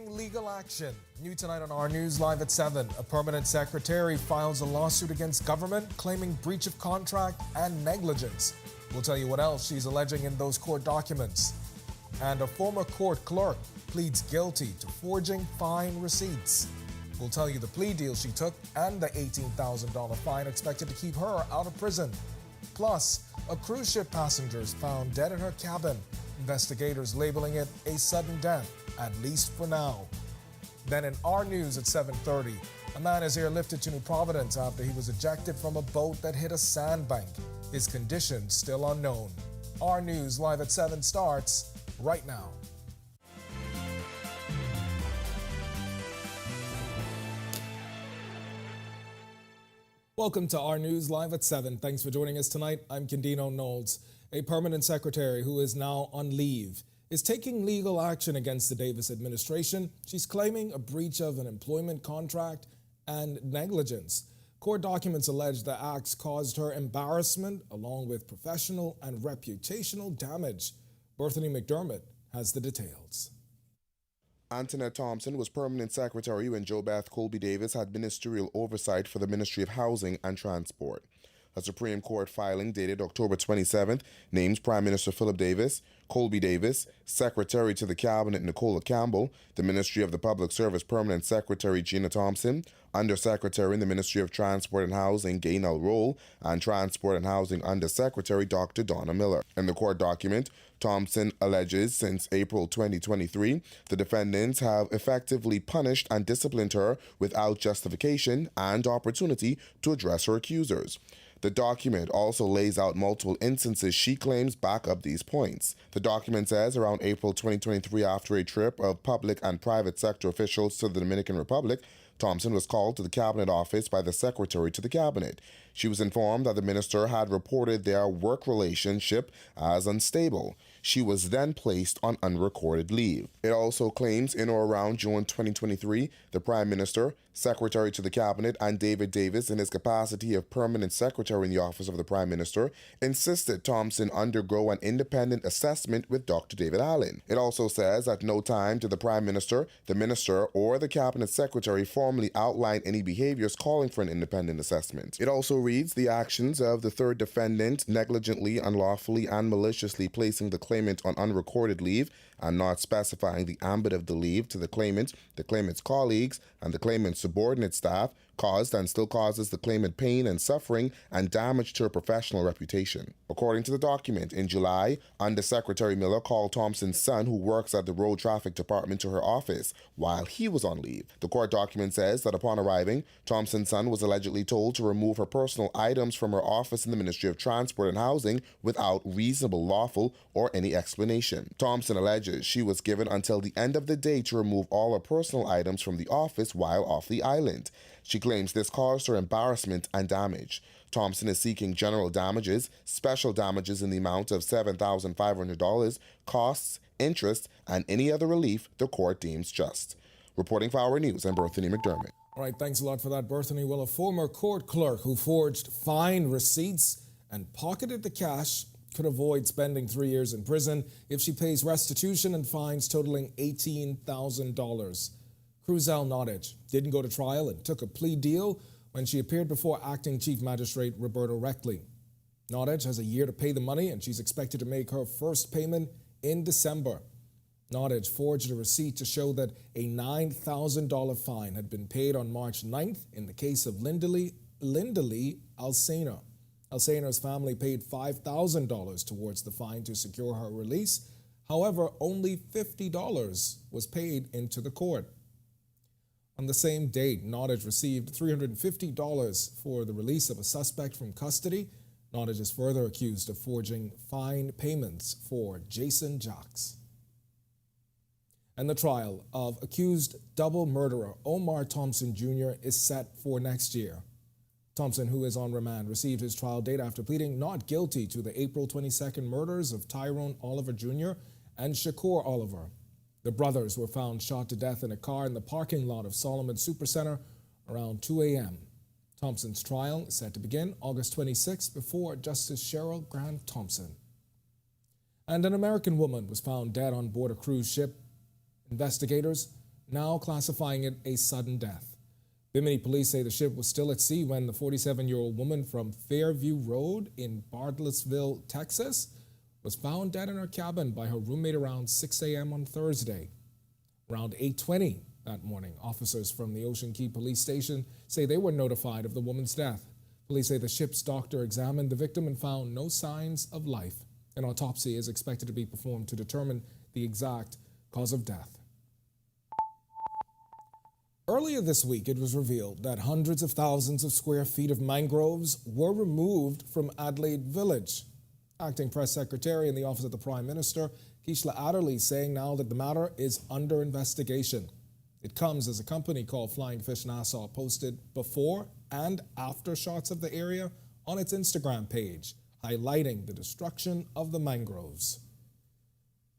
Legal action. New tonight on Our News Live at 7. A permanent secretary files a lawsuit against government claiming breach of contract and negligence. We'll tell you what else she's alleging in those court documents. And a former court clerk pleads guilty to forging fine receipts. We'll tell you the plea deal she took and the $18,000 fine expected to keep her out of prison. Plus, a cruise ship passenger is found dead in her cabin. Investigators labeling it a sudden death, at least for now. Then in Our News at 7:30, a man is airlifted to New Providence after he was ejected from a boat that hit a sandbank. His condition still unknown. Our News Live at 7 starts right now. Welcome to Our News Live at 7. Thanks for joining us tonight. I'm Candino Knowles. A permanent secretary who is now on leave is taking legal action against the Davis administration. She's claiming a breach of an employment contract and negligence. Court documents allege the acts caused her embarrassment along with professional and reputational damage. Berthany McDermott has the details. Antoinette Thompson was permanent secretary when JoBeth Colby Davis had ministerial oversight for the Ministry of Housing and Transport. A Supreme Court filing dated October 27th names Prime Minister Philip Davis, Colby Davis, Secretary to the Cabinet Nicola Campbell, the Ministry of the Public Service Permanent Secretary Gina Thompson, Undersecretary in the Ministry of Transport and Housing Gaynell Roll, and Transport and Housing Undersecretary Dr. Donna Miller. In the court document, Thompson alleges since April 2023, the defendants have effectively punished and disciplined her without justification and opportunity to address her accusers. The document also lays out multiple instances she claims back up these points. The document says around April 2023, after a trip of public and private sector officials to the Dominican Republic, Thompson was called to the Cabinet office by the Secretary to the Cabinet. She was informed that the minister had reported their work relationship as unstable. She was then placed on unrecorded leave. It also claims in or around June 2023, the Prime Minister, Secretary to the Cabinet, and David Davis, in his capacity of Permanent Secretary in the Office of the Prime Minister, insisted Thompson undergo an independent assessment with Dr. David Allen. It also says at no time did the Prime Minister, the Minister, or the Cabinet Secretary formally outline any behaviors calling for an independent assessment. It also reads the actions of the third defendant negligently, unlawfully, and maliciously placing the claimant on unrecorded leave and not specifying the ambit of the leave to the claimant's colleagues, and the claimant's subordinate staff caused and still causes the claimant pain and suffering and damage to her professional reputation. According to the document, in July, Undersecretary Miller called Thompson's son, who works at the Road Traffic Department, to her office while he was on leave. The court document says that upon arriving, Thompson's son was allegedly told to remove her personal items from her office in the Ministry of Transport and Housing without reasonable, lawful, or any explanation. Thompson alleges she was given until the end of the day to remove all her personal items from the office while off the island. She claims this caused her embarrassment and damage. Thompson is seeking general damages, special damages in the amount of $7,500, costs, interest, and any other relief the court deems just. Reporting for Our News, I'm Berthany McDermott. All right, thanks a lot for that, Berthany. Well, a former court clerk who forged fine receipts and pocketed the cash could avoid spending 3 years in prison if she pays restitution and fines totaling $18,000. Cruzelle Nottage didn't go to trial and took a plea deal when she appeared before Acting Chief Magistrate Roberto Reckley. Nottage has a year to pay the money, and she's expected to make her first payment in December. Nottage forged a receipt to show that a $9,000 fine had been paid on March 9th in the case of Linda Lee Alcena. Alcena's family paid $5,000 towards the fine to secure her release. However, only $50 was paid into the court. On the same date, Nottage received $350 for the release of a suspect from custody. Nottage is further accused of forging fine payments for Jason Jacques. And the trial of accused double murderer Omar Thompson Jr. is set for next year. Thompson, who is on remand, received his trial date after pleading not guilty to the April 22nd murders of Tyrone Oliver Jr. and Shakur Oliver. The brothers were found shot to death in a car in the parking lot of Solomon Supercenter around 2 a.m. Thompson's trial is set to begin August 26 before Justice Cheryl Grant Thompson. And an American woman was found dead on board a cruise ship. Investigators now classifying it a sudden death. Bimini police say the ship was still at sea when the 47-year-old woman from Fairview Road in Bartlesville, Texas, was found dead in her cabin by her roommate around 6 a.m. on Thursday. Around 8:20 that morning, officers from the Ocean Key Police Station say they were notified of the woman's death. Police say the ship's doctor examined the victim and found no signs of life. An autopsy is expected to be performed to determine the exact cause of death. Earlier this week, it was revealed that hundreds of thousands of square feet of mangroves were removed from Adelaide Village. Acting Press Secretary in the Office of the Prime Minister, Keishla Adderley, saying now that the matter is under investigation. It comes as a company called Flying Fish Nassau posted before and after shots of the area on its Instagram page, highlighting the destruction of the mangroves.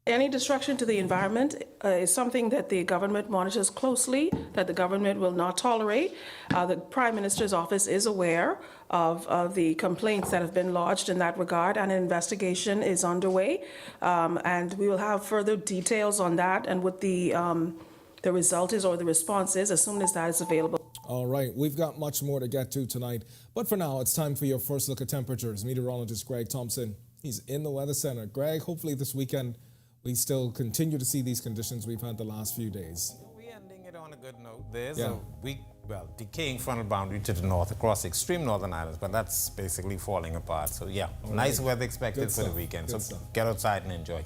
Any destruction to the environment is something that the government monitors closely, that the government will not tolerate. The Prime Minister's office is aware of the complaints that have been lodged in that regard, and an investigation is underway. And we will have further details on that and what the result is or the response is as soon as that is available. All right, we've got much more to get to tonight. But for now, it's time for your first look at temperatures. Meteorologist Greg Thompson, he's in the Weather Center. Greg, hopefully this weekend we still continue to see these conditions we've had the last few days. We're ending it on a good note. There's a weak, decaying frontal boundary to the north across the extreme northern islands, but that's basically falling apart. So nice weather expected for the weekend. So get outside and enjoy.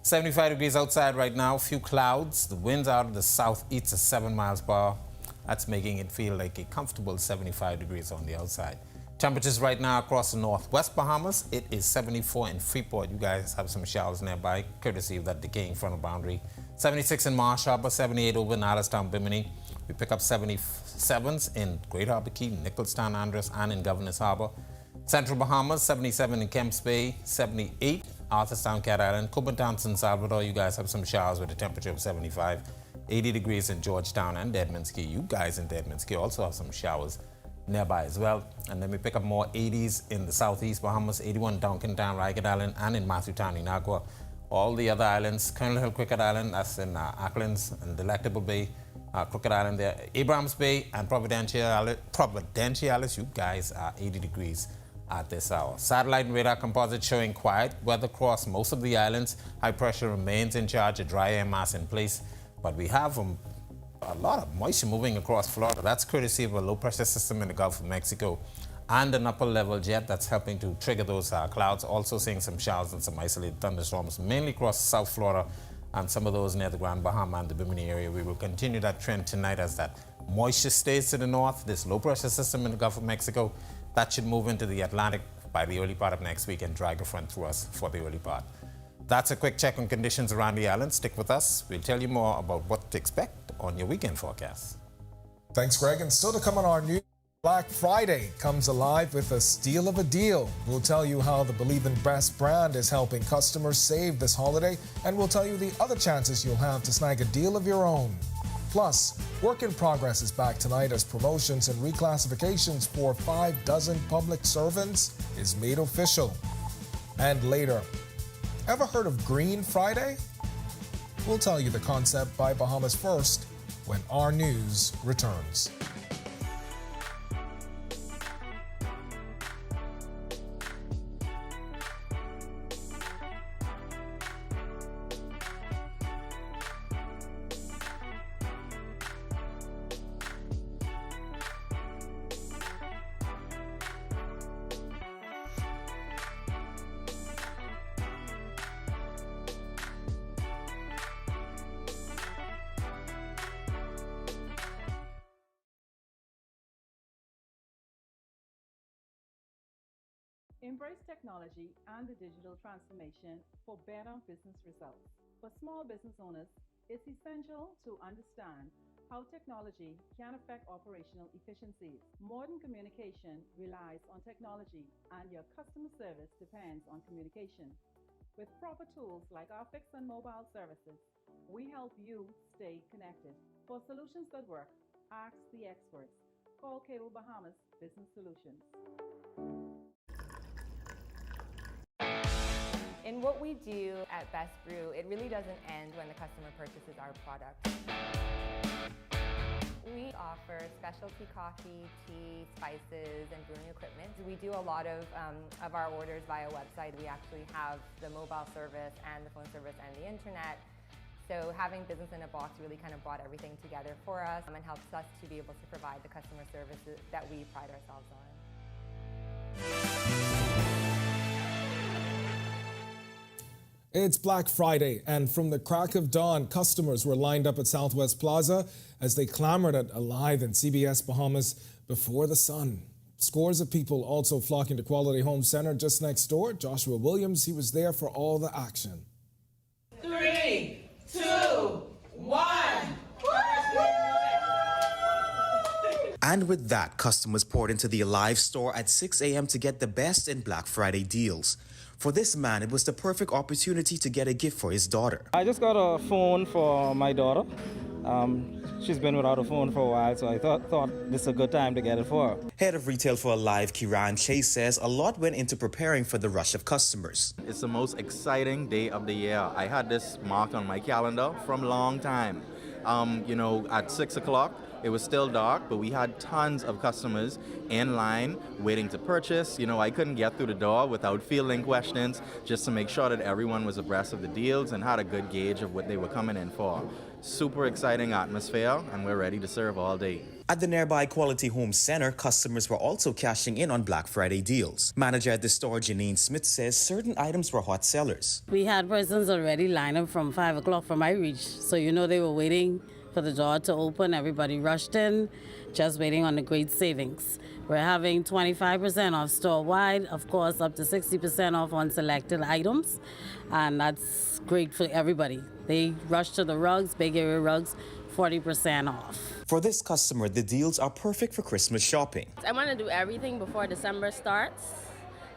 75 degrees outside right now, few clouds. The winds out of the southeast are 7 miles per hour. That's making it feel like a comfortable 75 degrees on the outside. Temperatures right now across the northwest Bahamas, it is 74 in Freeport. You guys have some showers nearby, courtesy of that decaying frontal boundary. 76 in Marsh Harbor, 78 over in Allenstown, Bimini. We pick up 77s in Great Harbor Key, Nicholstown, Andros, and in Governors Harbor. Central Bahamas, 77 in Kemps Bay, 78 Arthurstown, Cat Island. Coburn, San Salvador, you guys have some showers with a temperature of 75. 80 degrees in Georgetown and Deadman's Key. You guys in Deadman's Key also have some showers nearby as well. And then we pick up more 80s in the southeast Bahamas, 81 Duncantown, Ragged Island, and in Matthewtown, Inagua. All the other islands, Colonel Hill, Crooked Island, that's in Acklands and Delectable Bay, Crooked Island there, Abrams Bay and Providencialis, you guys are 80 degrees at this hour. Satellite and radar composite showing quiet weather across most of the islands. High pressure remains in charge, a dry air mass in place, but we have a lot of moisture moving across Florida. That's courtesy of a low pressure system in the Gulf of Mexico and an upper level jet that's helping to trigger those clouds. Also seeing some showers and some isolated thunderstorms, mainly across South Florida and some of those near the Grand Bahama and the Bimini area. We will continue that trend tonight as that moisture stays to the north. This low pressure system in the Gulf of Mexico, that should move into the Atlantic by the early part of next week and drag a front through us for the early part. That's a quick check on conditions around the island. Stick with us. We'll tell you more about what to expect on your weekend forecast. Thanks, Greg. And still to come on our news, Black Friday comes alive with a steal of a deal. We'll tell you how the Believe in Best brand is helping customers save this holiday, and we'll tell you the other chances you'll have to snag a deal of your own. Plus, Work in Progress is back tonight as promotions and reclassifications for 6 public servants is made official. And later, ever heard of Green Friday? We'll tell you the concept by Bahamas First when Our News returns. Embrace technology and the digital transformation for better business results. For small business owners, it's essential to understand how technology can affect operational efficiencies. Modern communication relies on technology, and your customer service depends on communication. With proper tools like our fixed and mobile services, we help you stay connected. For solutions that work, ask the experts. Call Cable Bahamas Business Solutions. In what we do at Best Brew, it really doesn't end when the customer purchases our product. We offer specialty coffee, tea, spices, and brewing equipment. We do a lot of our orders via website. We actually have the mobile service and the phone service and the internet. So having business in a box really kind of brought everything together for us and helps us to be able to provide the customer services that we pride ourselves on. It's Black Friday, and from the crack of dawn, customers were lined up at Southwest Plaza as they clamored at Alive in CBS Bahamas before the sun. Scores of people also flocking to Quality Home Centre just next door. Joshua Williams, he was there for all the action. 3, 2, 1. And with that, customers poured into the Alive store at 6 a.m. to get the best in Black Friday deals. For this man, it was the perfect opportunity to get a gift for his daughter. I just got a phone for my daughter. She's been without a phone for a while, so I thought this is a good time to get it for her. Head of retail for Alive, Kiran Chase, says a lot went into preparing for the rush of customers. It's the most exciting day of the year. I had this marked on my calendar from a long time. At 6 o'clock, it was still dark, but we had tons of customers in line waiting to purchase. I couldn't get through the door without fielding questions just to make sure that everyone was abreast of the deals and had a good gauge of what they were coming in for. Super exciting atmosphere, and we're ready to serve all day. At the nearby Quality Home Centre, customers were also cashing in on Black Friday deals. Manager at the store, Janine Smith, says certain items were hot sellers. We had persons already lined up from 5 o'clock from my reach, so they were waiting for the door to open. Everybody rushed in, just waiting on the great savings. We're having 25% off store-wide, of course, up to 60% off on selected items, and that's great for everybody. They rush to the rugs, big area rugs, 40% off. For this customer, the deals are perfect for Christmas shopping. I want to do everything before December starts.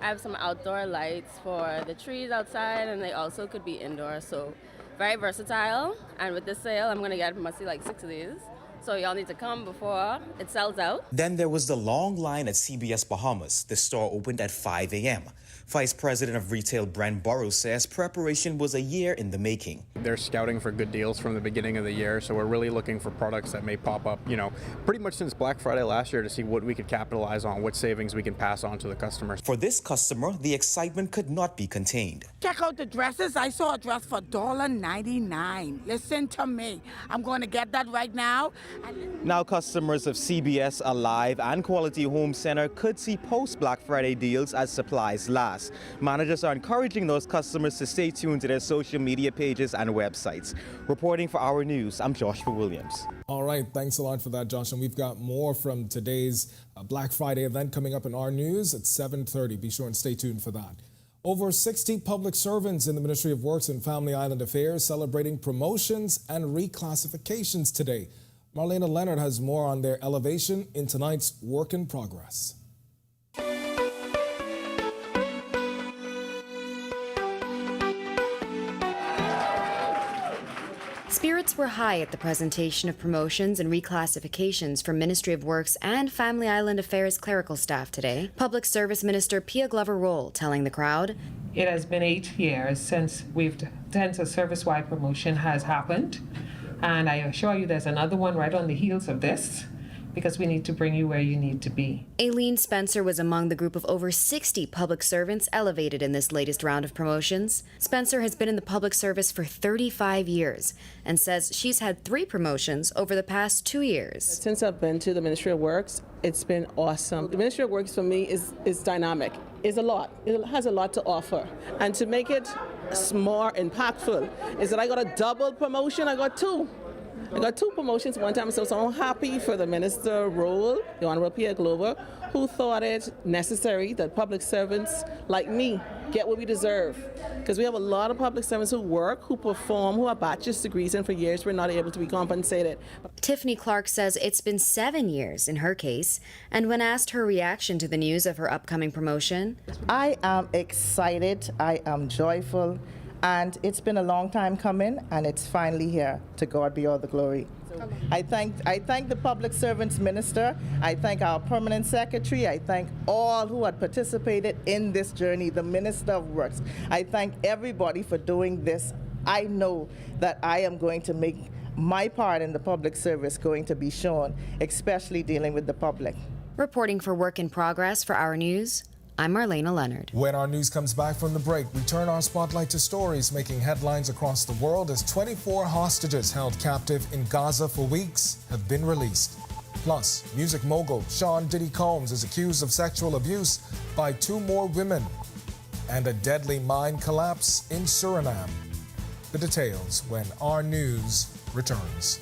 I have some outdoor lights for the trees outside, and they also could be indoor, so very versatile. And with this sale, I'm going to get mostly like 6 of these. So y'all need to come before it sells out. Then there was the long line at CBS Bahamas. The store opened at 5 a.m. Vice President of Retail Brent Burrows says preparation was a year in the making. They're scouting for good deals from the beginning of the year, so we're really looking for products that may pop up, pretty much since Black Friday last year to see what we could capitalize on, what savings we can pass on to the customers. For this customer, the excitement could not be contained. Check out the dresses. I saw a dress for $1.99. Listen to me. I'm going to get that right now. Now customers of CBS, Alive, and Quality Home Centre could see post-Black Friday deals as supplies last. Managers are encouraging those customers to stay tuned to their social media pages and websites. Reporting for Our News, I'm Joshua Williams. All right, thanks a lot for that, Josh. And we've got more from today's Black Friday event coming up in Our News at 7:30. Be sure and stay tuned for that. Over 60 public servants in the Ministry of Works and Family Island Affairs celebrating promotions and reclassifications today. Marlena Leonard has more on their elevation in tonight's Work in Progress. Spirits were high at the presentation of promotions and reclassifications for Ministry of Works and Family Island Affairs clerical staff today. Public Service Minister Pia Glover-Roll telling the crowd, "It has been 8 years since a service-wide promotion has happened, and I assure you there's another one right on the heels of this, because we need to bring you where you need to be." Aileen Spencer was among the group of over 60 public servants elevated in this latest round of promotions. Spencer has been in the public service for 35 years and says she's had 3 promotions over the past 2 years. Since I've been to the Ministry of Works, it's been awesome. The Ministry of Works for me is dynamic. It's a lot. It has a lot to offer. And to make it more impactful is that I got a double promotion. I got 2. I got 2 promotions one time, so I'm happy for the minister role, the Honorable Pia Glover, who thought it necessary that public servants like me get what we deserve. Because we have a lot of public servants who work, who perform, who have bachelor's degrees, and for years we're not able to be compensated. Tiffany Clark says it's been 7 years in her case, and when asked her reaction to the news of her upcoming promotion, I am excited, I am joyful, And it's been a long time coming, and it's finally here. To God be all the glory. I thank the Public Servants Minister. I thank our Permanent Secretary. I thank all who had participated in this journey, the Minister of Works. I thank everybody for doing this. I know that I am going to make my part in the public service going to be shown, especially dealing with the public. Reporting for Work in Progress for Our News, I'm Marlena Leonard. When our news comes back from the break, we turn our spotlight to stories making headlines across the world as 24 hostages held captive in Gaza for weeks have been released. Plus, music mogul Sean Diddy Combs is accused of sexual abuse by 2 more women. And a deadly mine collapse in Suriname. The details when our news returns.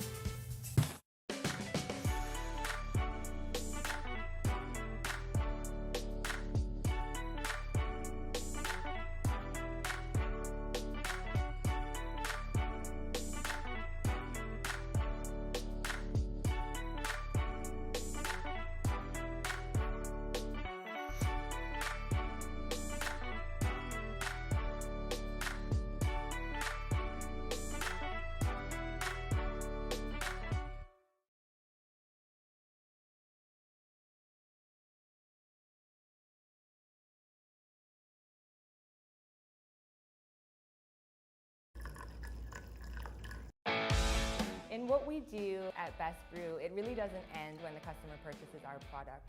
In what we do at Best Brew, it really doesn't end when the customer purchases our product.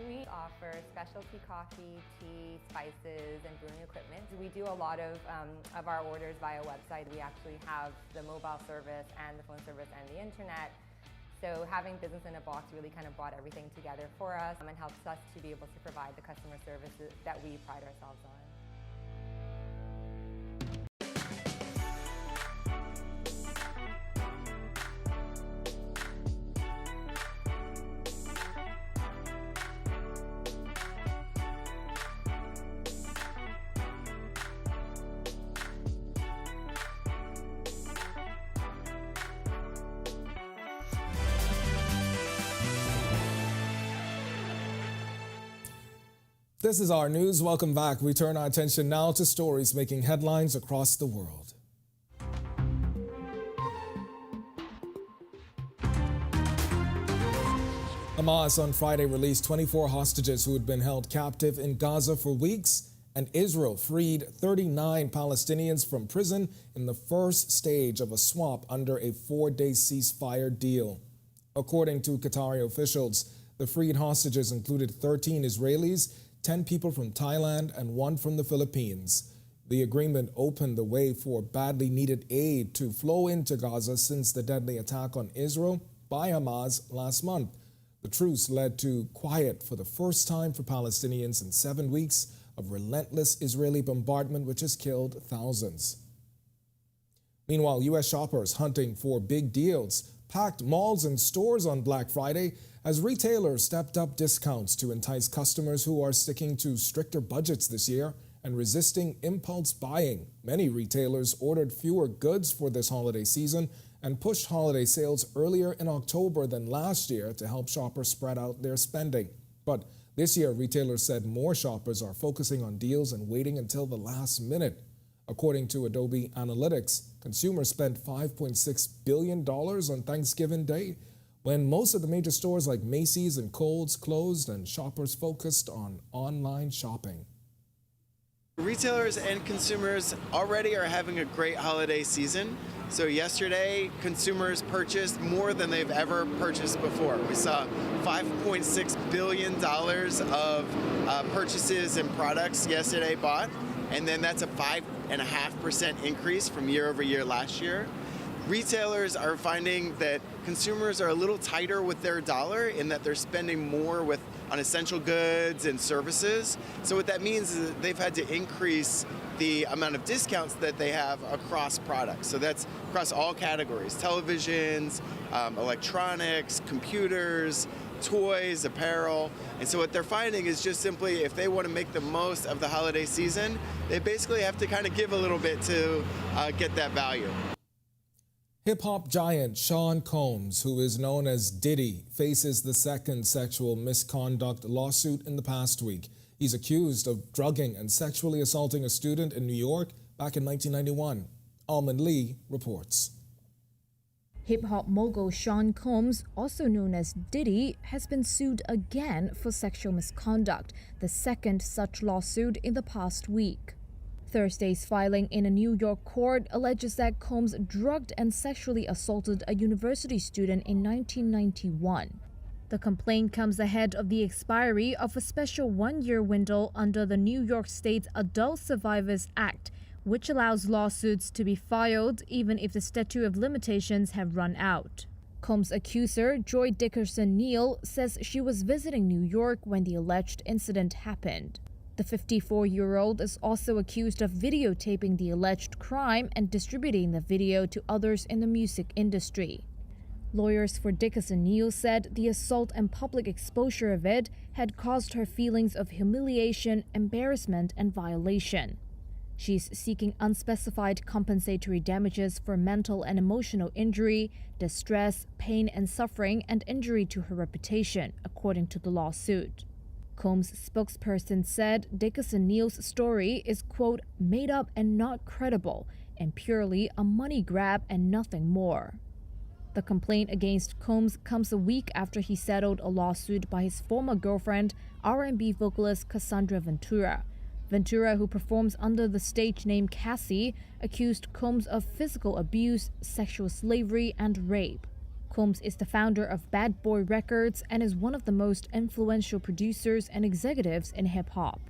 We offer specialty coffee, tea, spices, and brewing equipment. We do a lot of our orders via website. We actually have the mobile service and the phone service and the internet. So having business in a box really kind of brought everything together for us and helps us to be able to provide the customer services that we pride ourselves on. This is Our News. Welcome back. We turn our attention now to stories making headlines across the world. Hamas on Friday released 24 hostages who had been held captive in Gaza for weeks, and Israel freed 39 Palestinians from prison in the first stage of a swap under a 4-day ceasefire deal. According to Qatari officials, the freed hostages included 13 Israelis, 10 people from Thailand, and 1 from the Philippines. The agreement opened the way for badly needed aid to flow into Gaza since the deadly attack on Israel by Hamas last month. The truce led to quiet for the first time for Palestinians in 7 weeks of relentless Israeli bombardment, which has killed thousands. Meanwhile, U.S. shoppers hunting for big deals packed malls and stores on Black Friday as retailers stepped up discounts to entice customers who are sticking to stricter budgets this year and resisting impulse buying. Many retailers ordered fewer goods for this holiday season and pushed holiday sales earlier in October than last year to help shoppers spread out their spending. But this year, retailers said more shoppers are focusing on deals and waiting until the last minute. According to Adobe Analytics, consumers spent $5.6 billion on Thanksgiving Day, when most of the major stores like Macy's and Kohl's closed and shoppers focused on online shopping. Retailers and consumers already are having a great holiday season. So yesterday, consumers purchased more than they've ever purchased before. We saw $5.6 billion of purchases and products yesterday bought, and then that's a 5.5% increase from year over year last year. Retailers are finding that consumers are a little tighter with their dollar in that they're spending more on essential goods and services. So what that means is that they've had to increase the amount of discounts that they have across products. So that's across all categories: televisions, electronics, computers, toys, apparel. And so what they're finding is just simply, if they want to make the most of the holiday season, they basically have to kind of give a little bit to get that value. Hip-hop giant Sean Combs, who is known as Diddy, faces the second sexual misconduct lawsuit in the past week. He's accused of drugging and sexually assaulting a student in New York back in 1991. Almond Lee reports. Hip-hop mogul Sean Combs, also known as Diddy, has been sued again for sexual misconduct, the second such lawsuit in the past week. Thursday's filing in a New York court alleges that Combs drugged and sexually assaulted a university student in 1991. The complaint comes ahead of the expiry of a special one-year window under the New York State's Adult Survivors Act, which allows lawsuits to be filed even if the statute of limitations have run out. Combs' accuser, Joy Dickerson-Neal, says she was visiting New York when the alleged incident happened. The 54-year-old is also accused of videotaping the alleged crime and distributing the video to others in the music industry. Lawyers for Dickerson-Neal said the assault and public exposure of it had caused her feelings of humiliation, embarrassment, and violation. She's seeking unspecified compensatory damages for mental and emotional injury, distress, pain and suffering, and injury to her reputation, according to the lawsuit. Combs' spokesperson said Dickerson-Neal's story is, quote, made up and not credible, and purely a money grab and nothing more. The complaint against Combs comes a week after he settled a lawsuit by his former girlfriend, R&B vocalist Cassandra Ventura. Ventura, who performs under the stage name Cassie, accused Combs of physical abuse, sexual slavery, and rape. Combs is the founder of Bad Boy Records and is one of the most influential producers and executives in hip-hop.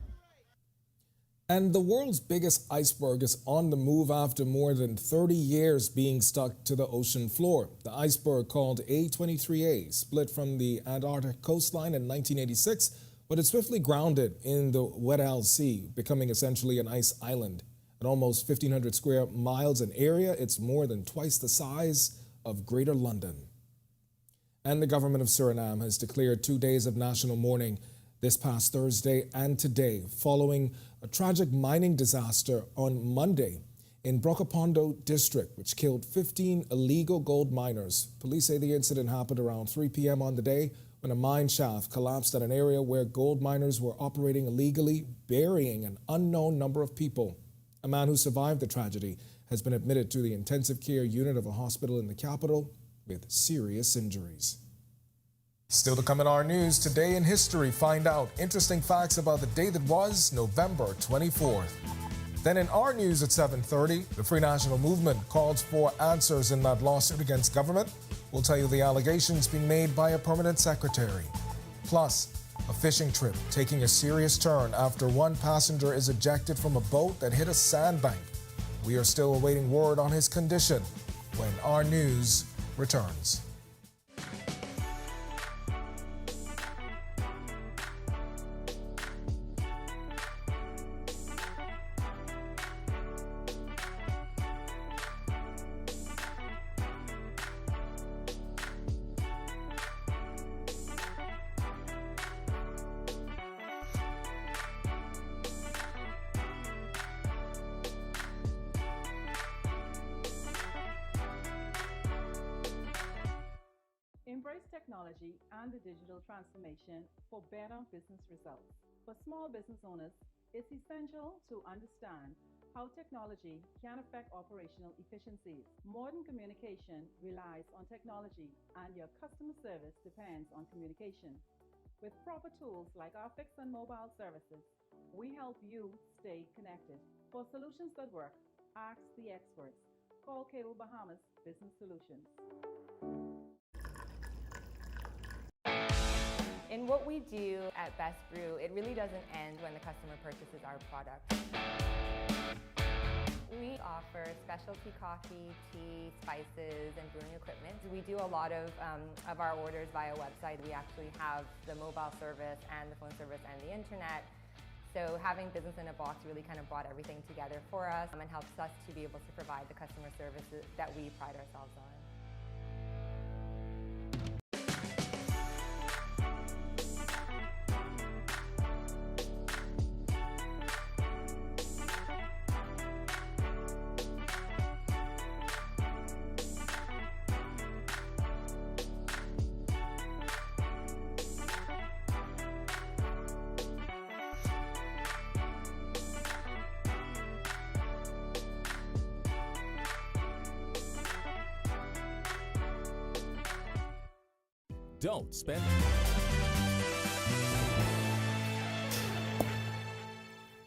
And the world's biggest iceberg is on the move after more than 30 years being stuck to the ocean floor. The iceberg, called A23A, split from the Antarctic coastline in 1986, but it swiftly grounded in the Weddell Sea, becoming essentially an ice island. At almost 1,500 square miles in area, it's more than twice the size of Greater London. And the government of Suriname has declared 2 days of national mourning this past Thursday and today, following a tragic mining disaster on Monday in Brokopondo district, which killed 15 illegal gold miners. Police say the incident happened around 3 p.m. on the day when a mine shaft collapsed at an area where gold miners were operating illegally, burying an unknown number of people. A man who survived the tragedy has been admitted to the intensive care unit of a hospital in the capital with serious injuries. Still to come in our news, today in history, find out interesting facts about the day that was November 24th. Then in our news at 7:30, the Free National Movement calls for answers in that lawsuit against government. We'll tell you the allegations being made by a permanent secretary. Plus, a fishing trip taking a serious turn after one passenger is ejected from a boat that hit a sandbank. We are still awaiting word on his condition when our news returns. Embrace technology and the digital transformation for better business results. For small business owners, it's essential to understand how technology can affect operational efficiencies. Modern communication relies on technology, and your customer service depends on communication. With proper tools like our fixed and mobile services, we help you stay connected. For solutions that work, ask the experts. Call Cable Bahamas Business Solutions. In what we do at Best Brew, it really doesn't end when the customer purchases our product. We offer specialty coffee, tea, spices, and brewing equipment. We do a lot of our orders via website. We actually have the mobile service and the phone service and the internet. So having business in a box really kind of brought everything together for us and helps us to be able to provide the customer services that we pride ourselves on. Don't spend.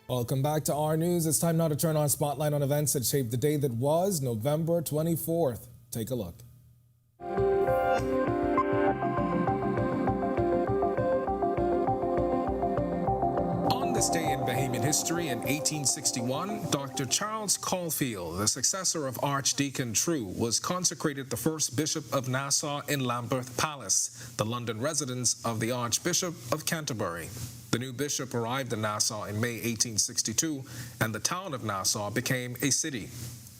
Welcome back to Our News. It's time now to turn our spotlight on events that shaped the day that was November 24th. Take a look. On this day in Bahamian history in 1861, Dr. Charles Caulfield, the successor of Archdeacon True, was consecrated the first Bishop of Nassau in Lambeth Palace, the London residence of the Archbishop of Canterbury. The new bishop arrived in Nassau in May 1862, and the town of Nassau became a city.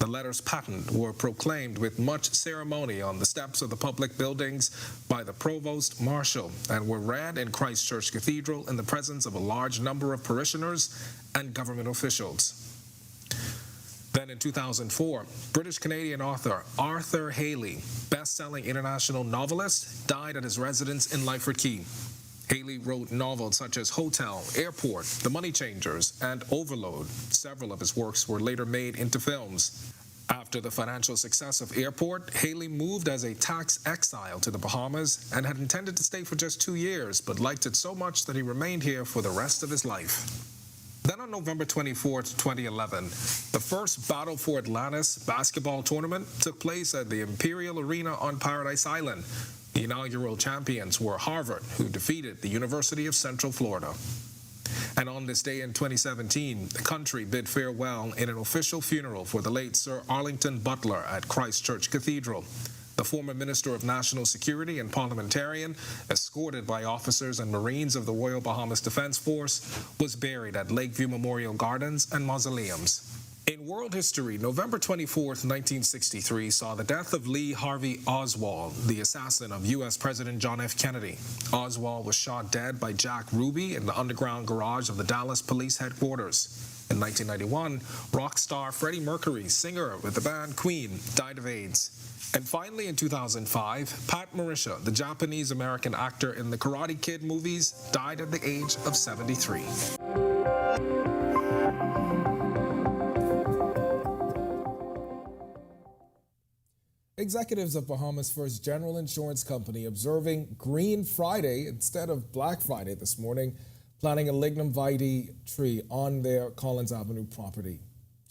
The letters patent were proclaimed with much ceremony on the steps of the public buildings by the provost marshal and were read in Christ Church Cathedral in the presence of a large number of parishioners and government officials. Then in 2004, British-Canadian author Arthur Haley, best-selling international novelist, died at his residence in Lyford Key. Haley wrote novels such as Hotel, Airport, The Money Changers, and Overload. Several of his works were later made into films. After the financial success of Airport, Haley moved as a tax exile to the Bahamas and had intended to stay for just 2 years, but liked it so much that he remained here for the rest of his life. Then on November 24th, 2011, the first Battle for Atlantis basketball tournament took place at the Imperial Arena on Paradise Island. The inaugural champions were Harvard, who defeated the University of Central Florida. And on this day in 2017, the country bid farewell in an official funeral for the late Sir Arlington Butler at Christ Church Cathedral. The former Minister of National Security and parliamentarian, escorted by officers and Marines of the Royal Bahamas Defense Force, was buried at Lakeview Memorial Gardens and Mausoleums. In world history, November 24th, 1963 saw the death of Lee Harvey Oswald, the assassin of U.S. President John F. Kennedy. Oswald was shot dead by Jack Ruby in the underground garage of the Dallas Police Headquarters. In 1991, rock star Freddie Mercury, singer with the band Queen, died of AIDS. And finally, in 2005, Pat Morita, the Japanese-American actor in the Karate Kid movies, died at the age of 73. Executives of Bahamas' first general insurance company observing Green Friday instead of Black Friday this morning, planting a lignum vitae tree on their Collins Avenue property.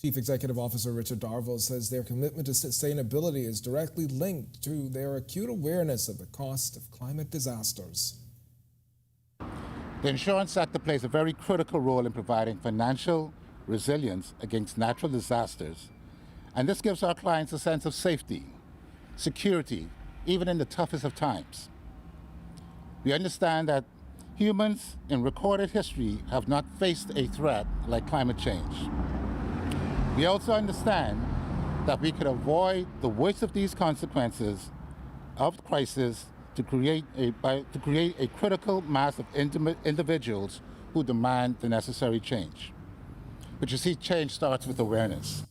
Chief Executive Officer Richard Darville says their commitment to sustainability is directly linked to their acute awareness of the cost of climate disasters. The insurance sector plays a very critical role in providing financial resilience against natural disasters, and this gives our clients a sense of safety, security, even in the toughest of times. We understand that humans in recorded history have not faced a threat like climate change. We also understand that we could avoid the worst of these consequences of the crisis to create a critical mass of individuals who demand the necessary change. But you see, change starts with awareness.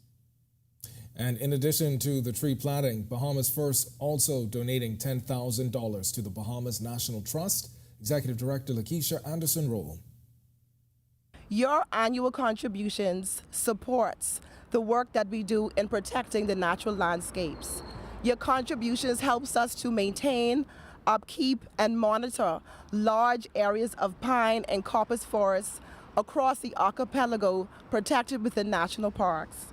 And in addition to the tree planting, Bahamas First also donating $10,000 to the Bahamas National Trust. Executive Director Lakeisha Anderson-Roll. Your annual contributions supports the work that we do in protecting the natural landscapes. Your contributions helps us to maintain, upkeep, and monitor large areas of pine and coppice forests across the archipelago protected within national parks.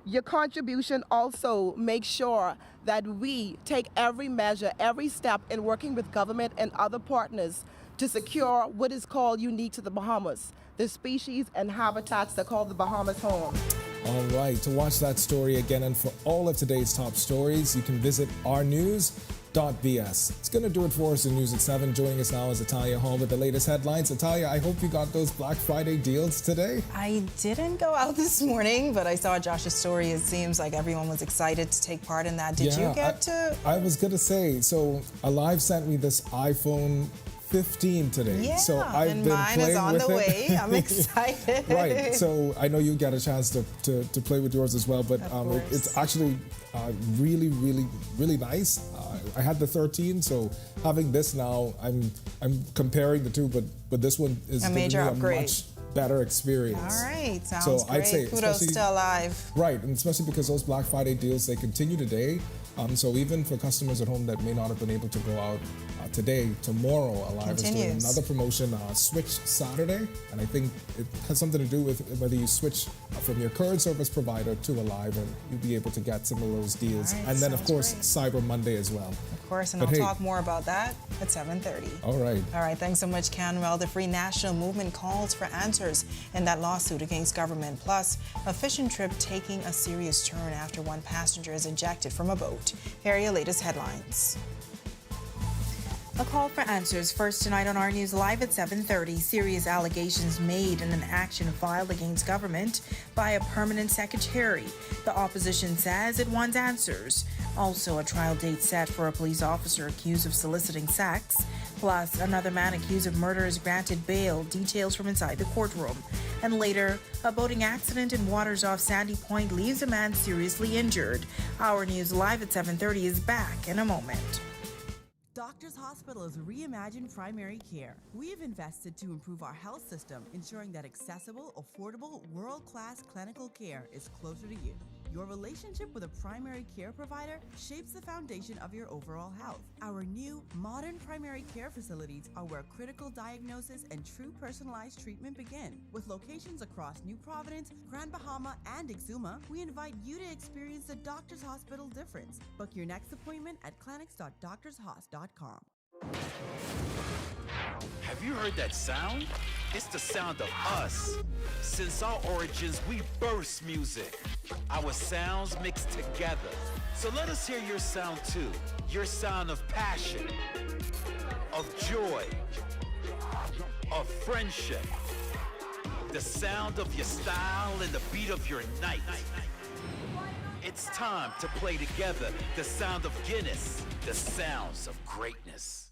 Your contribution also makes sure that we take every measure, every step in working with government and other partners to secure what is called unique to the Bahamas, the species and habitats that call the Bahamas home. All right, to watch that story again and for all of today's top stories, you can visit ournews.bs. It's going to do it for us in News at 7. Joining us now is Italia Hall with the latest headlines. Italia, I hope you got those Black Friday deals today. I didn't go out this morning, but I saw Josh's story. It seems like everyone was excited to take part in that. Did you get to? I was going to say, so Alive sent me this iPhone 15 today. Yeah, so I've and been mine playing is on with the it. way. I'm excited. Right. So I know you got a chance to play with yours as well, but it's actually really, really, really nice. I had the 13, so having this now, I'm comparing the two, but this one is a major upgrade. A much better experience. All right, sounds so great. I'd say kudos to Alive. Right, and especially because those Black Friday deals, they continue today. So even for customers at home that may not have been able to go out today, tomorrow, Alive is doing Continues. another promotion, Switch Saturday. And I think it has something to do with whether you switch from your current service provider to Alive, and you'll be able to get some of those deals. All right, And then, of sounds course, great. Cyber Monday as well. Of course, and But I'll hey, talk more about that at 7:30. All right. All right, thanks so much, Canwell. The Free National Movement calls for answers in that lawsuit against government. Plus, a fishing trip taking a serious turn after one passenger is ejected from a boat. Here are your latest headlines. A call for answers first tonight on Our News Live at 7:30. Serious allegations made in an action filed against government by a permanent secretary. The opposition says it wants answers. Also, a trial date set for a police officer accused of soliciting sex. Plus, another man accused of murder is granted bail. Details from inside the courtroom. And later, a boating accident in waters off Sandy Point leaves a man seriously injured. Our News Live at 7:30 is back in a moment. Doctors Hospital's reimagined primary care. We have invested to improve our health system, ensuring that accessible, affordable, world-class clinical care is closer to you. Your relationship with a primary care provider shapes the foundation of your overall health. Our new, modern primary care facilities are where critical diagnosis and true personalized treatment begin. With locations across New Providence, Grand Bahama, and Exuma, we invite you to experience the Doctors Hospital difference. Book your next appointment at clinics.doctorshos.com. Have you heard that sound? It's the sound of us. Since our origins, we burst music. Our sounds mix together. So let us hear your sound too. Your sound of passion, of joy, of friendship. The sound of your style and the beat of your night. It's time to play together the sound of Guinness, the sounds of greatness.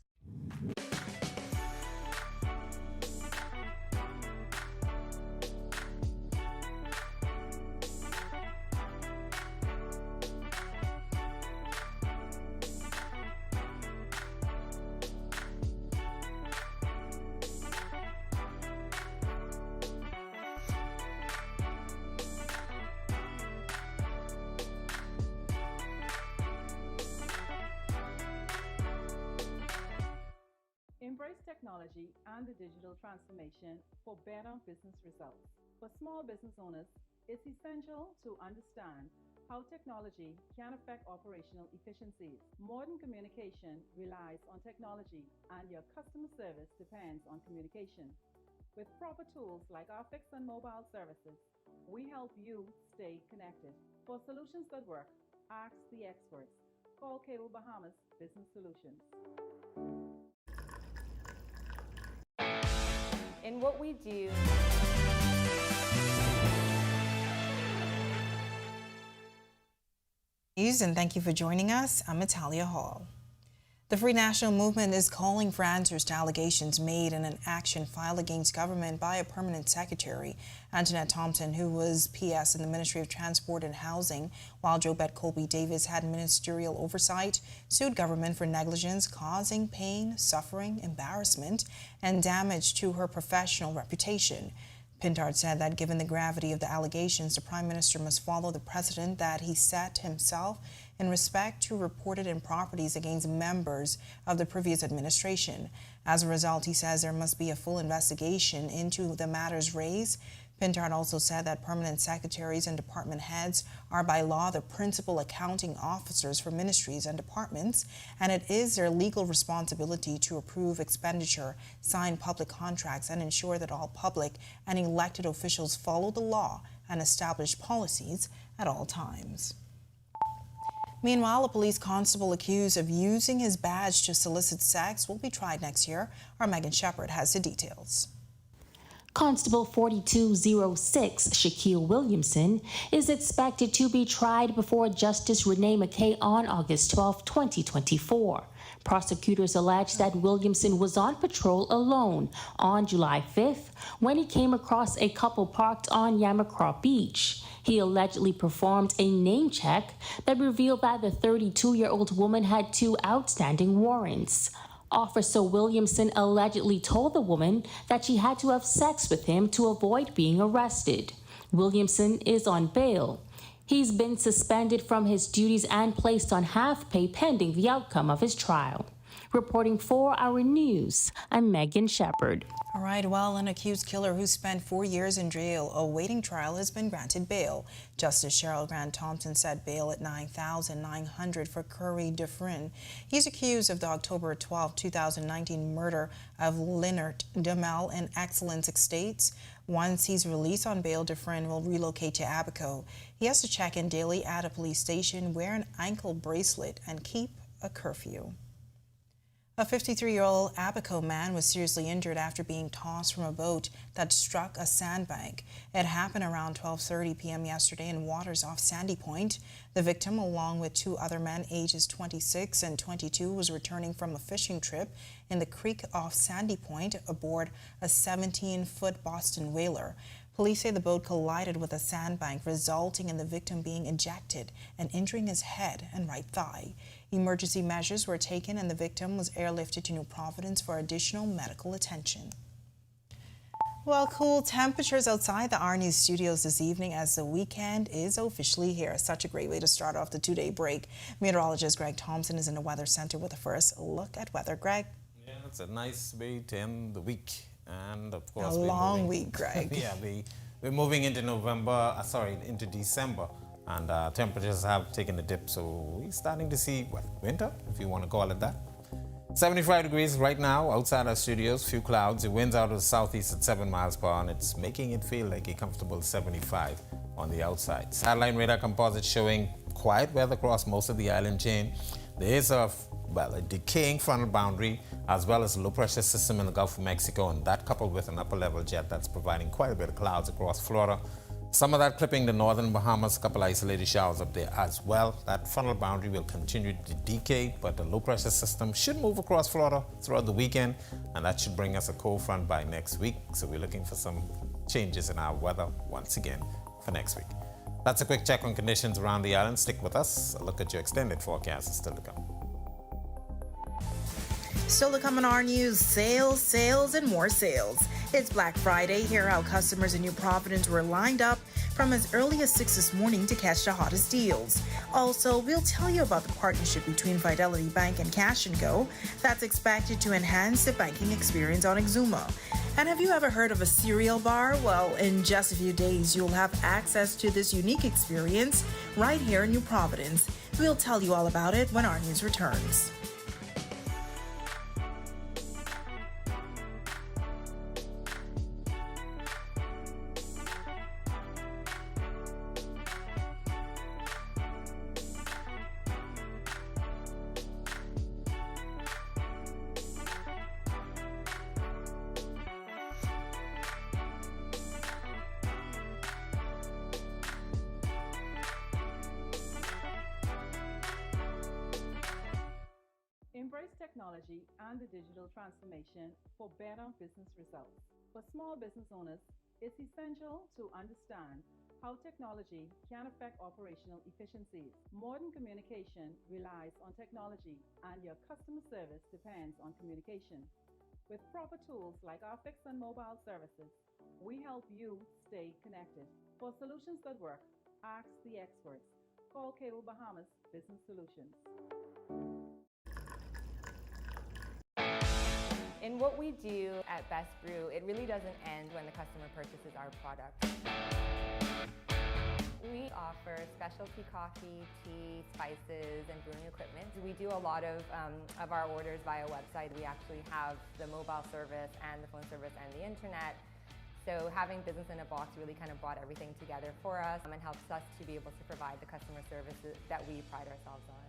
Embrace technology and the digital transformation for better business results. For small business owners, it's essential to understand how technology can affect operational efficiencies. Modern communication relies on technology, and your customer service depends on communication. With proper tools like our fixed and mobile services, we help you stay connected. For solutions that work, ask the experts. Call Cable Bahamas Business Solutions. In what we do. And thank you for joining us. I'm Natalia Hall. The Free National Movement is calling for answers to allegations made in an action filed against government by a permanent secretary, Antoinette Thompson, who was PS in the Ministry of Transport and Housing, while Jobette Colby Davis had ministerial oversight, sued government for negligence causing pain, suffering, embarrassment, and damage to her professional reputation. Pintard said that given the gravity of the allegations, the Prime Minister must follow the precedent that he set himself in respect to reported improprieties against members of the previous administration. As a result, he says there must be a full investigation into the matters raised. Pintard also said that permanent secretaries and department heads are by law the principal accounting officers for ministries and departments, and it is their legal responsibility to approve expenditure, sign public contracts, and ensure that all public and elected officials follow the law and establish policies at all times. Meanwhile, a police constable accused of using his badge to solicit sex will be tried next year. Our Megan Shepard has the details. Constable 4206 Shaquille Williamson is expected to be tried before Justice Renee McKay on August 12, 2024. Prosecutors allege that Williamson was on patrol alone on July 5th when he came across a couple parked on Yamacraw Beach. He allegedly performed a name check that revealed that the 32-year-old woman had 2 outstanding warrants. Officer Williamson allegedly told the woman that she had to have sex with him to avoid being arrested. Williamson is on bail. He's been suspended from his duties and placed on half pay pending the outcome of his trial. Reporting for Our News, I'm Megan Shepard. All right, well, an accused killer who spent 4 years in jail awaiting trial has been granted bail. Justice Cheryl Grant Thompson set bail at $9,900 for Curry Dufresne. He's accused of the October 12, 2019 murder of Leonard Demel in Excellence Estates. Once he's released on bail, Dufresne will relocate to Abaco. He has to check in daily at a police station, wear an ankle bracelet, and keep a curfew. A 53-year-old Abaco man was seriously injured after being tossed from a boat that struck a sandbank. It happened around 12:30 p.m. yesterday in waters off Sandy Point. The victim, along with 2 other men ages 26 and 22, was returning from a fishing trip in the creek off Sandy Point aboard a 17-foot Boston whaler. Police say the boat collided with a sandbank, resulting in the victim being ejected and injuring his head and right thigh. Emergency measures were taken and the victim was airlifted to New Providence for additional medical attention. Well, cool temperatures outside the Our News studios this evening as the weekend is officially here. Such a great way to start off the 2-day break. Meteorologist Greg Thompson is in the Weather Center with a first look at weather. Greg? Yeah, it's a nice way to end the week. And of course, a long week, Greg. Yeah, we're moving into into December. And temperatures have taken a dip, so we're starting to see, winter, if you want to call it that. 75 degrees right now outside our studios, few clouds. The wind's out of the southeast at 7 miles per hour, and it's making it feel like a comfortable 75 on the outside. Satellite radar composite showing quiet weather across most of the island chain. There is a decaying frontal boundary as well as a low pressure system in the Gulf of Mexico, and that coupled with an upper level jet that's providing quite a bit of clouds across Florida. Some of that clipping the northern Bahamas, a couple isolated showers up there as well. That frontal boundary will continue to decay, but the low pressure system should move across Florida throughout the weekend, and that should bring us a cold front by next week. So we're looking for some changes in our weather once again for next week. That's a quick check on conditions around the island. Stick with us. A look at your extended forecast is still to come. Still to come on Our News, sales, and more sales. It's Black Friday. Hear how customers in New Providence were lined up from as early as 6 this morning to catch the hottest deals. Also, we'll tell you about the partnership between Fidelity Bank and Cash & Go that's expected to enhance the banking experience on Exuma. And have you ever heard of a cereal bar? Well, in just a few days, you'll have access to this unique experience right here in New Providence. We'll tell you all about it when Our News returns. Embrace technology and the digital transformation for better business results. For small business owners, it's essential to understand how technology can affect operational efficiencies. Modern communication relies on technology, and your customer service depends on communication. With proper tools like our fixed and mobile services, we help you stay connected. For solutions that work, ask the experts. Call Cable Bahamas Business Solutions. In what we do at Best Brew, it really doesn't end when the customer purchases our product. We offer specialty coffee, tea, spices, and brewing equipment. We do a lot of our orders via website. We actually have the mobile service and the phone service and the internet. So having business in a box really kind of brought everything together for us and helps us to be able to provide the customer services that we pride ourselves on.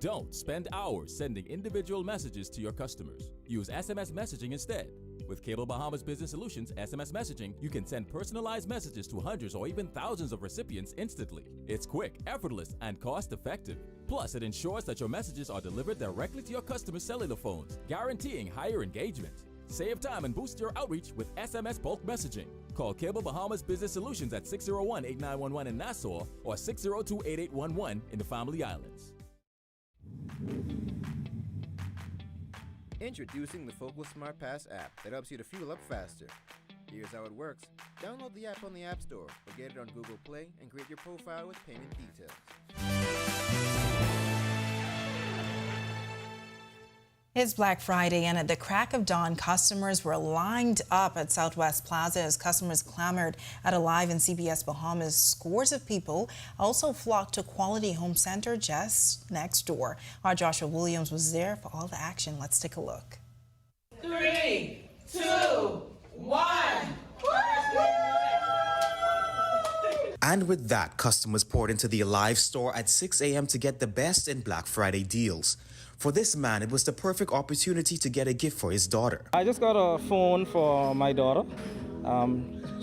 Don't spend hours sending individual messages to your customers. Use SMS messaging instead. With Cable Bahamas Business Solutions SMS messaging, you can send personalized messages to hundreds or even thousands of recipients instantly. It's quick, effortless, and cost-effective. Plus, it ensures that your messages are delivered directly to your customers' cellular phones, guaranteeing higher engagement. Save time and boost your outreach with SMS bulk messaging. Call Cable Bahamas Business Solutions at 601-8911 in Nassau or 602-8811 in the Family Islands. Introducing the Focal Smart Pass app that helps you to fuel up faster. Here's how it works. Download the app on the App Store or get it on Google Play and create your profile with payment details. It's Black Friday, and at the crack of dawn, customers were lined up at Southwest Plaza as customers clamored at Alive in CBS Bahamas. Scores of people also flocked to Quality Home Center just next door. Our Joshua Williams was there for all the action. Let's take a look. 3, 2, 1. And with that, customers poured into the Alive store at 6 a.m. to get the best in Black Friday deals. For this man, it was the perfect opportunity to get a gift for his daughter. I just got a phone for my daughter.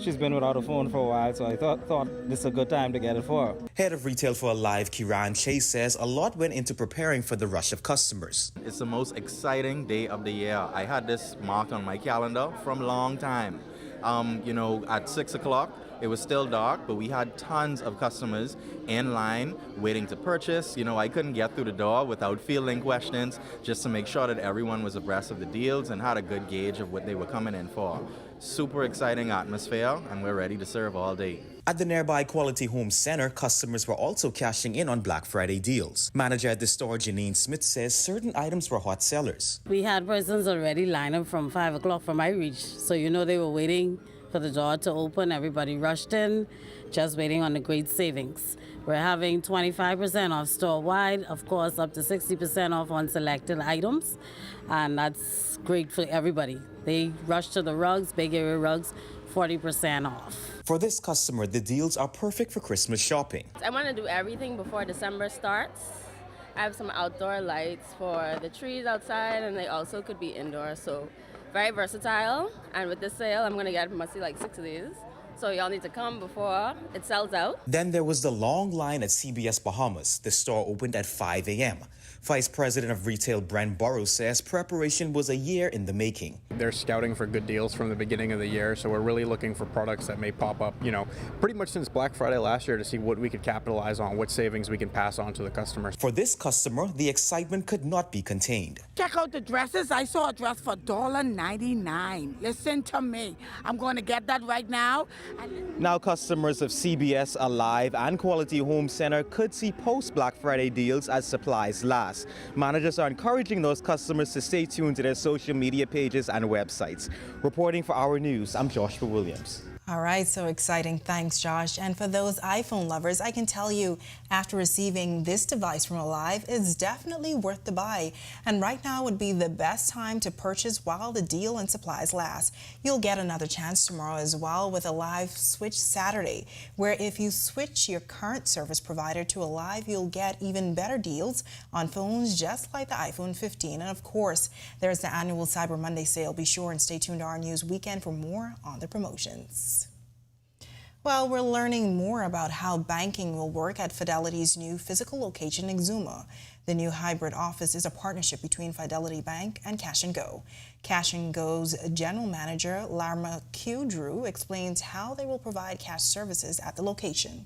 She's been without a phone for a while, so I thought this is a good time to get it for her. Head of retail for Alive, Kiran Chase, says a lot went into preparing for the rush of customers. It's the most exciting day of the year. I had this marked on my calendar from a long time. At 6 o'clock, it was still dark, but we had tons of customers in line waiting to purchase. I couldn't get through the door without fielding questions just to make sure that everyone was abreast of the deals and had a good gauge of what they were coming in for. Super exciting atmosphere, and we're ready to serve all day. At the nearby Quality Home Center, customers were also cashing in on Black Friday deals. Manager at the store, Janine Smith, says certain items were hot sellers. We had persons already lined up from 5 o'clock from my reach, so they were waiting for the door to open. Everybody rushed in, just waiting on the great savings. We're having 25% off store-wide, of course, up to 60% off on selected items, and that's great for everybody. They rush to the rugs, big area rugs, 40% off. For this customer, the deals are perfect for Christmas shopping. I want to do everything before December starts. I have some outdoor lights for the trees outside, and they also could be indoor, so very versatile. And with this sale, I'm going to get must see like 6 of these. So y'all need to come before it sells out. Then there was the long line at CBS Bahamas. The store opened at 5 a.m. Vice President of Retail Brent Burrows says preparation was a year in the making. They're scouting for good deals from the beginning of the year, so we're really looking for products that may pop up, pretty much since Black Friday last year to see what we could capitalize on, what savings we can pass on to the customers. For this customer, the excitement could not be contained. Check out the dresses. I saw a dress for $1.99. Listen to me. I'm going to get that right now. Now customers of CBS, Alive, and Quality Home Center could see post-Black Friday deals as supplies last. Managers are encouraging those customers to stay tuned to their social media pages and websites. Reporting for Our News, I'm Joshua Williams. All right, so exciting. Thanks, Josh. And for those iPhone lovers, I can tell you, after receiving this device from Alive, it's definitely worth the buy. And right now would be the best time to purchase while the deal and supplies last. You'll get another chance tomorrow as well with Alive Switch Saturday, where if you switch your current service provider to Alive, you'll get even better deals on phones just like the iPhone 15. And of course, there's the annual Cyber Monday sale. Be sure and stay tuned to Our News Weekend for more on the promotions. Well, we're learning more about how banking will work at Fidelity's new physical location in Exuma. The new hybrid office is a partnership between Fidelity Bank and Cash & Go. Cash & Go's general manager, Larma Q. explains how they will provide cash services at the location.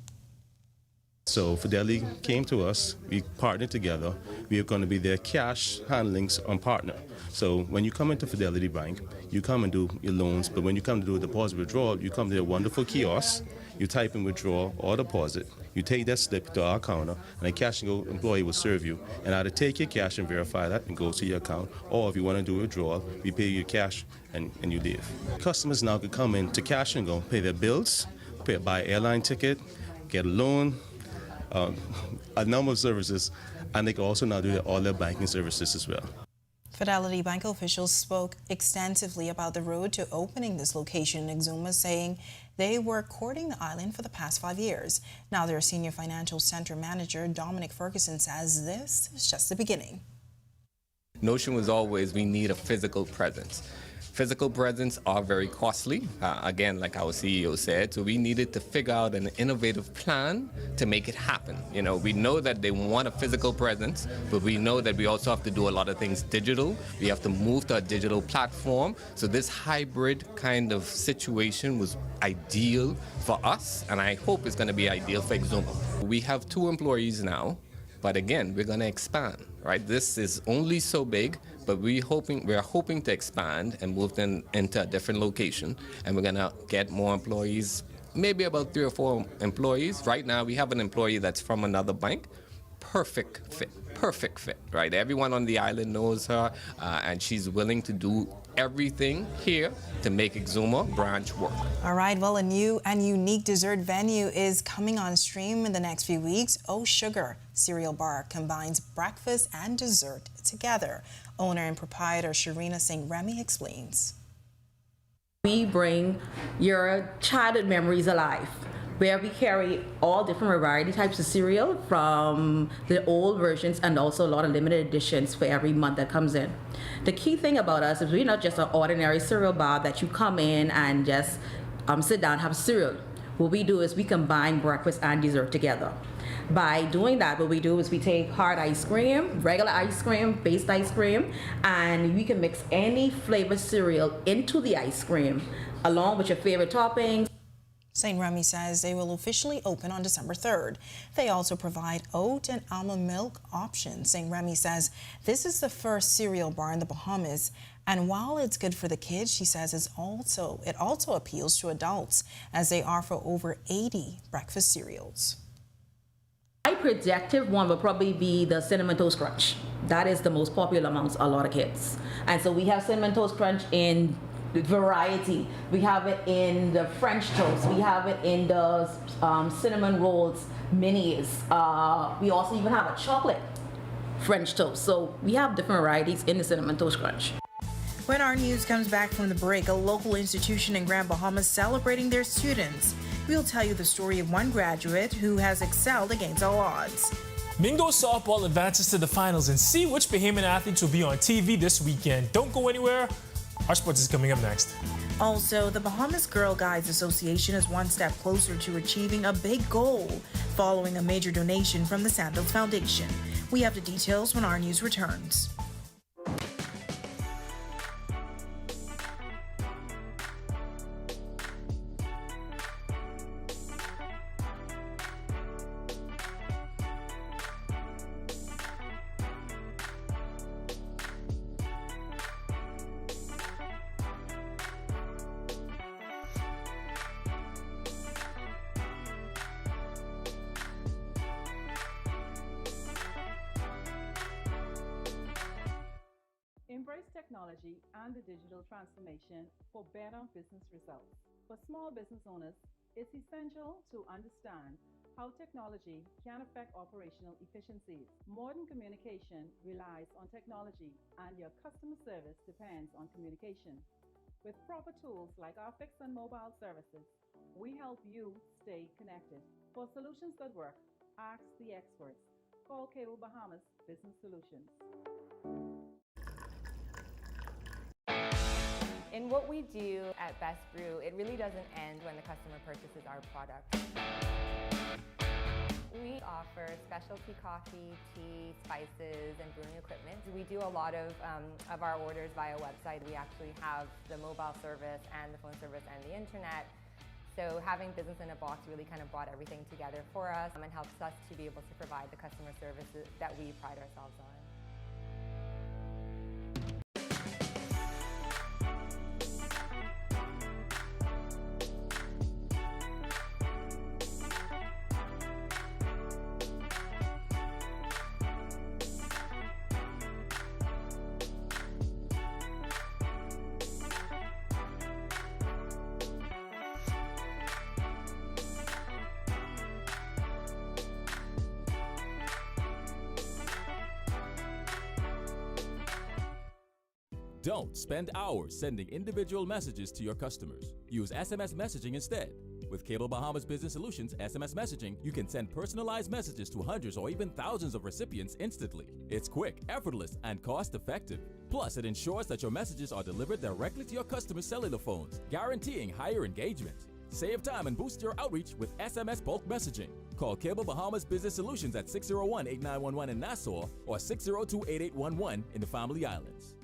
So Fidelity came to us, we partnered together, we are going to be their cash handling partner. So when you come into Fidelity Bank, you come and do your loans, but when you come to do a deposit withdrawal, you come to their wonderful kiosk, you type in withdrawal or deposit, you take that slip to our counter, and a Cash & Go employee will serve you and either take your cash and verify that and go to your account, or if you want to do a withdrawal, we pay you cash and you leave. Customers now can come in to Cash & Go, pay their bills, buy an airline ticket, get a loan, a number of services, and they can also now do all their banking services as well. Fidelity Bank officials spoke extensively about the road to opening this location in Exuma, saying they were courting the island for the past 5 years. Now their senior financial center manager, Dominic Ferguson, says this is just the beginning. Notion was always we need a physical presence. Physical presents are very costly, again, like our CEO said, so we needed to figure out an innovative plan to make it happen. You know, we know that they want a physical presence, but we know that we also have to do a lot of things digital. We have to move to a digital platform. So this hybrid kind of situation was ideal for us, and I hope it's going to be ideal for Exuma. We have 2 employees now, but again, we're going to expand, right? This is only so big, but we're hoping to expand and move them into a different location, and we're going to get more employees, maybe about 3 or 4 employees. Right now, we have an employee that's from another bank. Perfect fit, right? Everyone on the island knows her, and she's willing to do everything here to make Exuma branch work. All right, well, a new and unique dessert venue is coming on stream in the next few weeks. Oh Sugar Cereal Bar combines breakfast and dessert together. Owner and proprietor Sharina St. Remy explains. We bring your childhood memories alive, where we carry all different variety types of cereal from the old versions and also a lot of limited editions for every month that comes in. The key thing about us is we're not just an ordinary cereal bar that you come in and just sit down and have cereal. What we do is we combine breakfast and dessert together. By doing that, what we do is we take hard ice cream, regular ice cream, based ice cream, and we can mix any flavored cereal into the ice cream along with your favorite toppings. St. Remy says they will officially open on December 3rd. They also provide oat and almond milk options. St. Remy says this is the first cereal bar in the Bahamas, and while it's good for the kids, she says it also appeals to adults, as they offer over 80 breakfast cereals. My projected one will probably be the Cinnamon Toast Crunch. That is the most popular amongst a lot of kids. And so we have Cinnamon Toast Crunch in variety. We have it in the French toast. We have it in the cinnamon rolls minis. We also even have a chocolate French toast. So we have different varieties in the Cinnamon Toast Crunch. When our news comes back from the break, a local institution in Grand Bahama is celebrating their students. We'll tell you the story of one graduate who has excelled against all odds. Mingo softball advances to the finals, and see which Bahamian athletes will be on TV this weekend. Don't go anywhere. Our sports is coming up next. Also, the Bahamas Girl Guides Association is one step closer to achieving a big goal following a major donation from the Sandals Foundation. We have the details when our news returns. Embrace technology and the digital transformation for better business results. For small business owners, it's essential to understand how technology can affect operational efficiencies. Modern communication relies on technology, and your customer service depends on communication. With proper tools like our fixed and mobile services, we help you stay connected. For solutions that work, ask the experts. Call Cable Bahamas Business Solutions. In what we do at Best Brew, it really doesn't end when the customer purchases our product. We offer specialty coffee, tea, spices, and brewing equipment. We do a lot of our orders via website. We actually have the mobile service and the phone service and the internet. So having business in a box really kind of brought everything together for us and helps us to be able to provide the customer services that we pride ourselves on. Don't spend hours sending individual messages to your customers. Use SMS messaging instead. With Cable Bahamas Business Solutions SMS messaging, you can send personalized messages to hundreds or even thousands of recipients instantly. It's quick, effortless, and cost-effective. Plus, it ensures that your messages are delivered directly to your customers' cellular phones, guaranteeing higher engagement. Save time and boost your outreach with SMS bulk messaging. Call Cable Bahamas Business Solutions at 601-8911 in Nassau or 602-8811 in the Family Islands.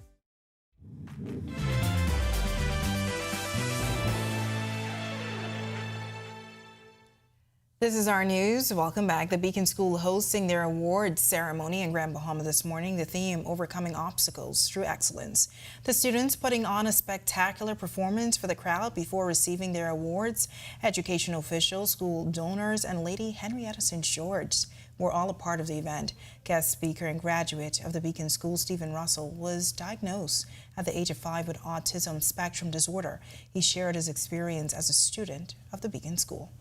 This is our news. Welcome back. The Beacon School hosting their awards ceremony in Grand Bahama this morning. The theme, Overcoming Obstacles Through Excellence. The students putting on a spectacular performance for the crowd before receiving their awards. Education officials, school donors, and Lady Henrietta St. George were all a part of the event. Guest speaker and graduate of the Beacon School, Stephen Russell, was diagnosed at the age of 5 with autism spectrum disorder. He shared his experience as a student of the Beacon School.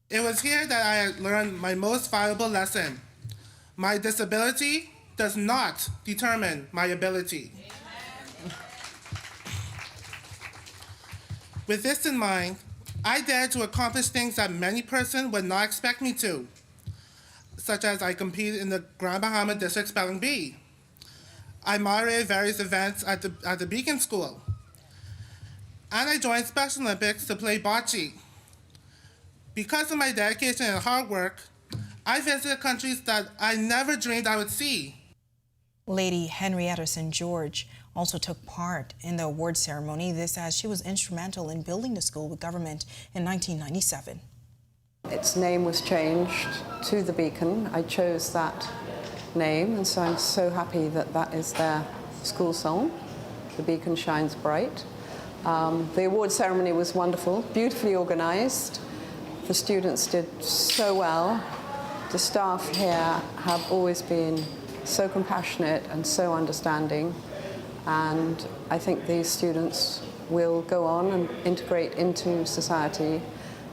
It was here that I learned my most valuable lesson. My disability does not determine my ability. With this in mind, I dared to accomplish things that many persons would not expect me to, such as I competed in the Grand Bahama District Spelling Bee. I moderated various events at the Beacon School. And I joined Special Olympics to play bocce. Because of my dedication and hard work, I visited countries that I never dreamed I would see. Lady Henrietta St. George also took part in the award ceremony. This as she was instrumental in building the school with government in 1997. Its name was changed to the Beacon. I chose that name, and so I'm so happy that that is their school song, The Beacon Shines Bright. The award ceremony was wonderful, beautifully organized. The students did so well. The staff here have always been so compassionate and so understanding, and I think these students will go on and integrate into society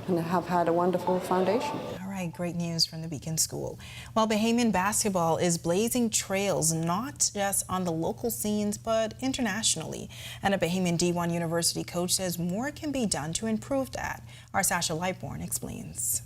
and have had a wonderful foundation. All right, great news from the Beacon School. Well, Bahamian basketball is blazing trails not just on the local scenes but internationally. And a Bahamian D1 University coach says more can be done to improve that. Our Sasha Lightborn explains.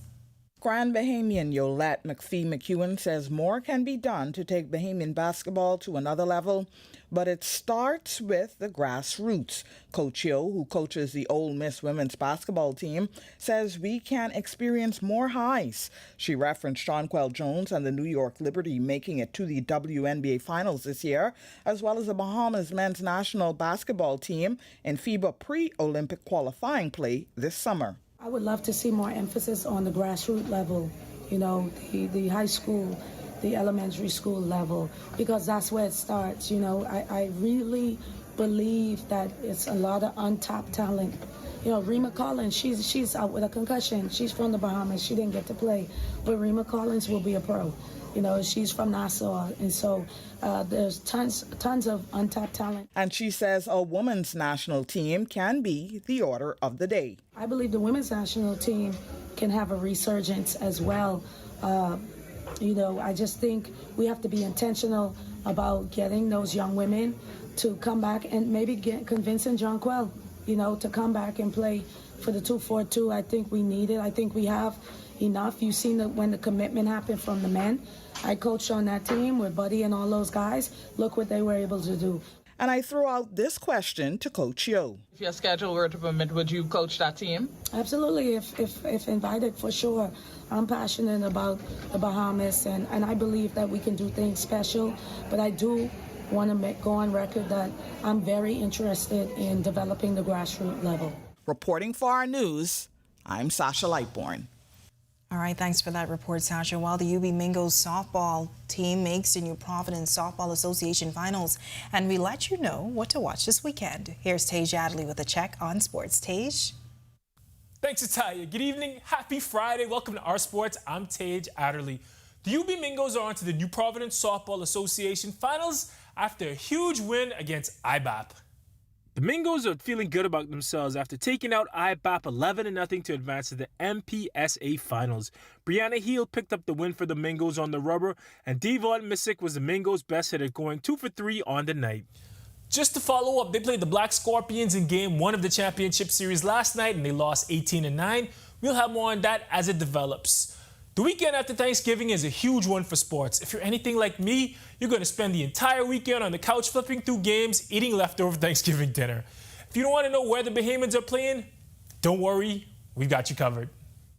Grand Bahamian Yolette McPhee-McEwen says more can be done to take Bahamian basketball to another level, but it starts with the grassroots. Coach Yo, who coaches the Ole Miss women's basketball team, says we can experience more highs. She referenced Jonquel Jones and the New York Liberty making it to the WNBA Finals this year, as well as the Bahamas men's national basketball team in FIBA pre-Olympic qualifying play this summer. I would love to see more emphasis on the grassroots level, you know, the high school, the elementary school level, because that's where it starts. You know, I really believe that it's a lot of untapped talent. You know, Rima Collins, she's out with a concussion. She's from the Bahamas. She didn't get to play, but Rima Collins will be a pro. You know, she's from Nassau, and so there's tons of untapped talent. And she says a women's national team can be the order of the day. I believe the women's national team can have a resurgence as well. You know, I just think we have to be intentional about getting those young women to come back and maybe convincing Jonquel, you know, to come back and play for the 242. I think we need it. I think we have enough. You've seen when the commitment happened from the men. I coached on that team with Buddy and all those guys. Look what they were able to do. And I threw out this question to Coach Yo. If your schedule were to permit, would you coach that team? Absolutely, if invited, for sure. I'm passionate about the Bahamas, and I believe that we can do things special, but I do want to go on record that I'm very interested in developing the grassroots level. Reporting for our news, I'm Sasha Lightborn. All right, thanks for that report, Sasha. While the UB Mingos softball team makes the New Providence Softball Association Finals, and we let you know what to watch this weekend. Here's Tage Adderley with a check on sports. Tage? Thanks, Italia. Good evening. Happy Friday. Welcome to Our Sports. I'm Tage Adderley. The UB Mingos are on to the New Providence Softball Association Finals after a huge win against IBAP. The Mingos are feeling good about themselves after taking out IBAP 11-0 to advance to the MPSA Finals. Brianna Heel picked up the win for the Mingos on the rubber, and Devon Missick was the Mingos' best hitter, going 2 for 3 on the night. Just to follow up, they played the Black Scorpions in Game 1 of the Championship Series last night, and they lost 18-9. We'll have more on that as it develops. The weekend after Thanksgiving is a huge one for sports. If you're anything like me, you're going to spend the entire weekend on the couch flipping through games, eating leftover Thanksgiving dinner. If you don't want to know where the Bahamians are playing, don't worry, we've got you covered.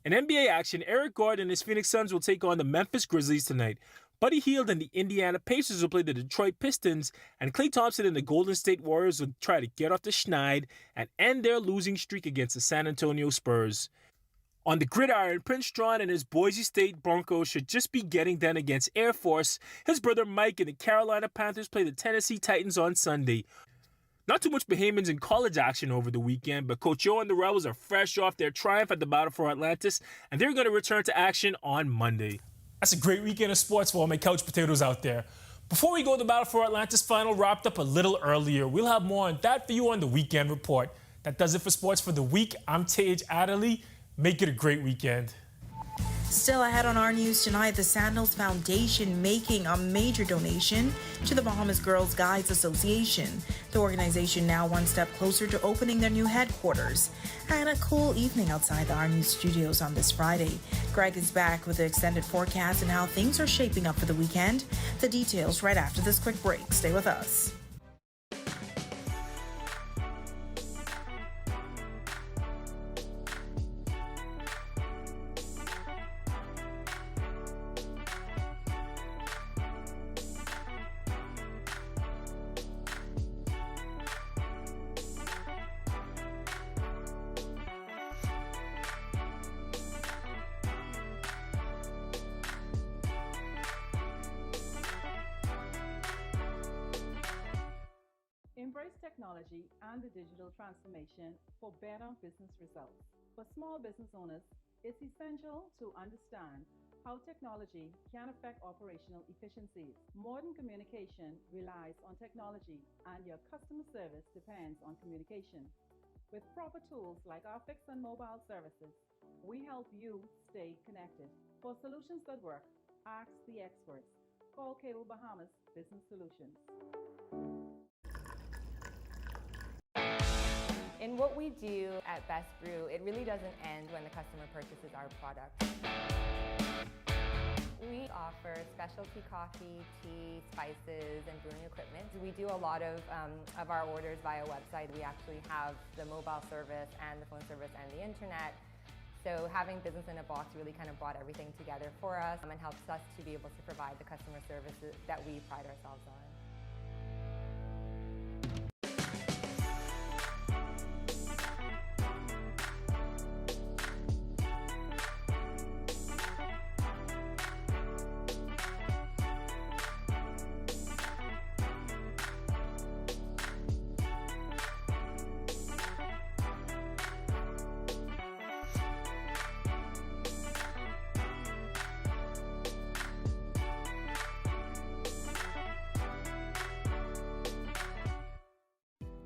In NBA action, Eric Gordon and his Phoenix Suns will take on the Memphis Grizzlies tonight. Buddy Hield and the Indiana Pacers will play the Detroit Pistons, and Klay Thompson and the Golden State Warriors will try to get off the schneid and end their losing streak against the San Antonio Spurs. On the gridiron, Prince John and his Boise State Broncos should just be getting done against Air Force. His brother Mike and the Carolina Panthers play the Tennessee Titans on Sunday. Not too much Bahamians in college action over the weekend, but Coach Yo and the Rebels are fresh off their triumph at the Battle for Atlantis, and they're going to return to action on Monday. That's a great weekend of sports for all my couch potatoes out there. Before we go, the Battle for Atlantis final wrapped up a little earlier. We'll have more on that for you on the Weekend Report. That does it for sports for the week. I'm Tage Adderley. Make it a great weekend. Still ahead on our news tonight, the Sandals Foundation making a major donation to the Bahamas Girls Guides Association. The organization now one step closer to opening their new headquarters. And a cool evening outside the Our News studios on this Friday. Greg is back with the extended forecast and how things are shaping up for the weekend. The details right after this quick break. Stay with us. Embrace technology and the digital transformation for better business results. For small business owners, it's essential to understand how technology can affect operational efficiencies. Modern communication relies on technology, and your customer service depends on communication. With proper tools like our fixed and mobile services, we help you stay connected. For solutions that work, ask the experts. Call Cable Bahamas Business Solutions. In what we do at Best Brew, it really doesn't end when the customer purchases our product. We offer specialty coffee, tea, spices, and brewing equipment. We do a lot of our orders via website. We actually have the mobile service and the phone service and the internet. So having business in a box really kind of brought everything together for us and helps us to be able to provide the customer services that we pride ourselves on.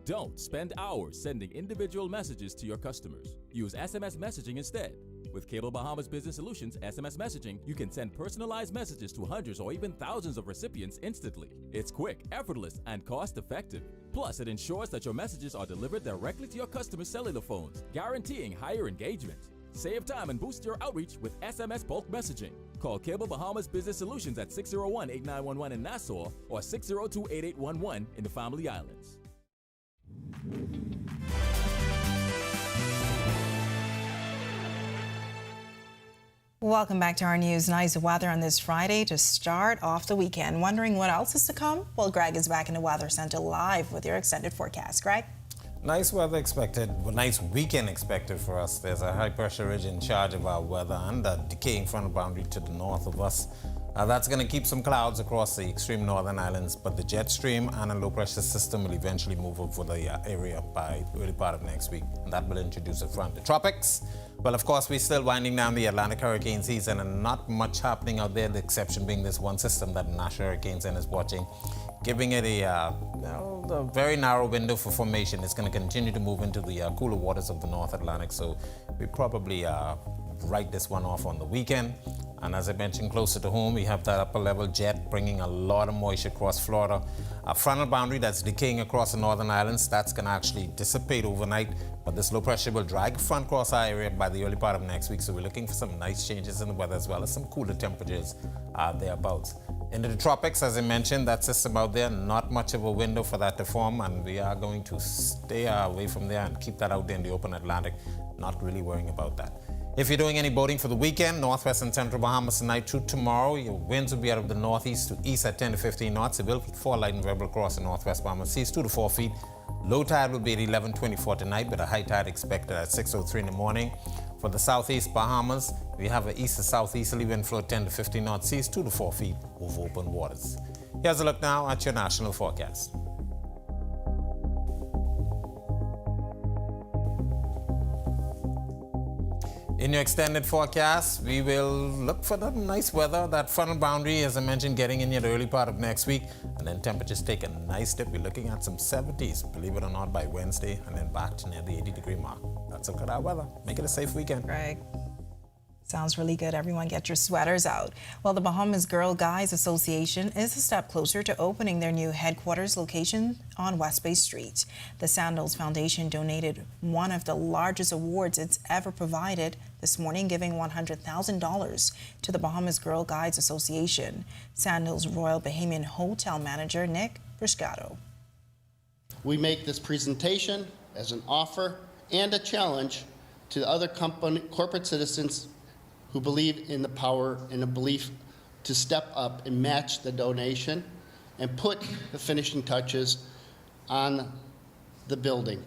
Don't spend hours sending individual messages to your customers. Use SMS messaging instead. With Cable Bahamas Business Solutions SMS messaging, you can send personalized messages to hundreds or even thousands of recipients instantly. It's quick, effortless, and cost-effective. Plus, it ensures that your messages are delivered directly to your customers' cellular phones, guaranteeing higher engagement. Save time and boost your outreach with SMS bulk messaging. Call Cable Bahamas Business Solutions at 601-8911 in Nassau or 602-8811 in the Family Islands. Welcome back to our news. Nice weather on this Friday to start off the weekend. Wondering what else is to come? Well, Greg is back in the Weather Center live with your extended forecast. Greg? Nice weather expected, nice weekend expected for us. There's a high pressure ridge in charge of our weather and a decaying front boundary to the north of us. That's going to keep some clouds across the extreme northern islands, but the jet stream and a low pressure system will eventually move over the area by the early part of next week, and that will introduce a front. The tropics, well, of course, we're still winding down the Atlantic hurricane season and not much happening out there, the exception being this one system that the National Hurricane Center is watching, giving it a very narrow window for formation. It's going to continue to move into the cooler waters of the North Atlantic, so we probably write this one off on the weekend. And as I mentioned, closer to home, we have that upper level jet bringing a lot of moisture across Florida. A frontal boundary that's decaying across the northern islands, that's going to actually dissipate overnight. But this low pressure will drag front across our area by the early part of next week. So we're looking for some nice changes in the weather as well as some cooler temperatures thereabouts. Into the tropics, as I mentioned, that system out there, not much of a window for that to form, and we are going to stay away from there and keep that out there in the open Atlantic, not really worrying about that. If you're doing any boating for the weekend, northwest and central Bahamas tonight through tomorrow, your winds will be out of the northeast to east at 10 to 15 knots. It will fall light and variable across the northwest Bahamas seas, 2 to 4 feet. Low tide will be at 11:24 tonight, with a high tide expected at 6:03 in the morning. For the southeast Bahamas, we have an east to southeasterly wind flow 10 to 15 knots seas, 2 to 4 feet over open waters. Here's a look now at your national forecast. In your extended forecast, we will look for that nice weather, that frontal boundary, as I mentioned, getting in the early part of next week, and then temperatures take a nice dip. We're looking at some 70s, believe it or not, by Wednesday, and then back to near the 80-degree mark. That's a look at our weather. Make it a safe weekend. Greg. Sounds really good. Everyone get your sweaters out. Well, the Bahamas Girl Guides Association is a step closer to opening their new headquarters location on West Bay Street. The Sandals Foundation donated one of the largest awards it's ever provided this morning, giving $100,000 to the Bahamas Girl Guides Association. Sandals Royal Bahamian Hotel manager Nick Briscato. We make this presentation as an offer and a challenge to other corporate citizens who believe in the power and a belief to step up and match the donation and put the finishing touches on the building.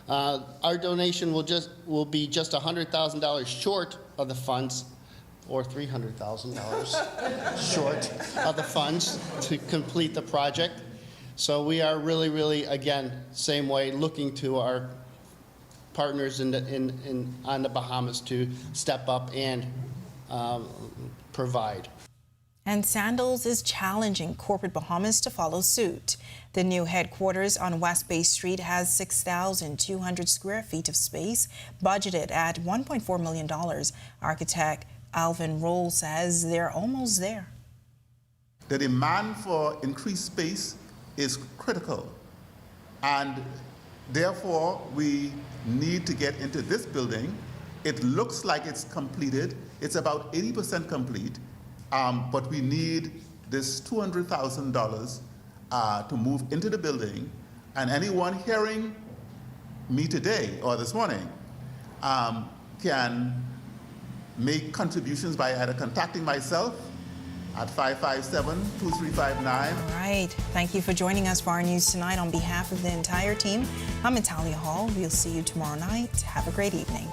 Our donation will be just $100,000 short of the funds, or $300,000 short of the funds to complete the project. So we are really, again, same way, looking to our partners on the Bahamas to step up and provide. And Sandals is challenging corporate Bahamas to follow suit. The new headquarters on West Bay Street has 6,200 square feet of space, budgeted at $1.4 million. Architect Alvin Roll says they're almost there. The demand for increased space is critical, and therefore we need to get into this building. It looks like it's completed. It's about 80% complete, but we need this $200,000 to move into the building. And anyone hearing me today or this morning can make contributions by either contacting myself at 557-2359. All right. Thank you for joining us for our news tonight. On behalf of the entire team, I'm Natalia Hall. We'll see you tomorrow night. Have a great evening.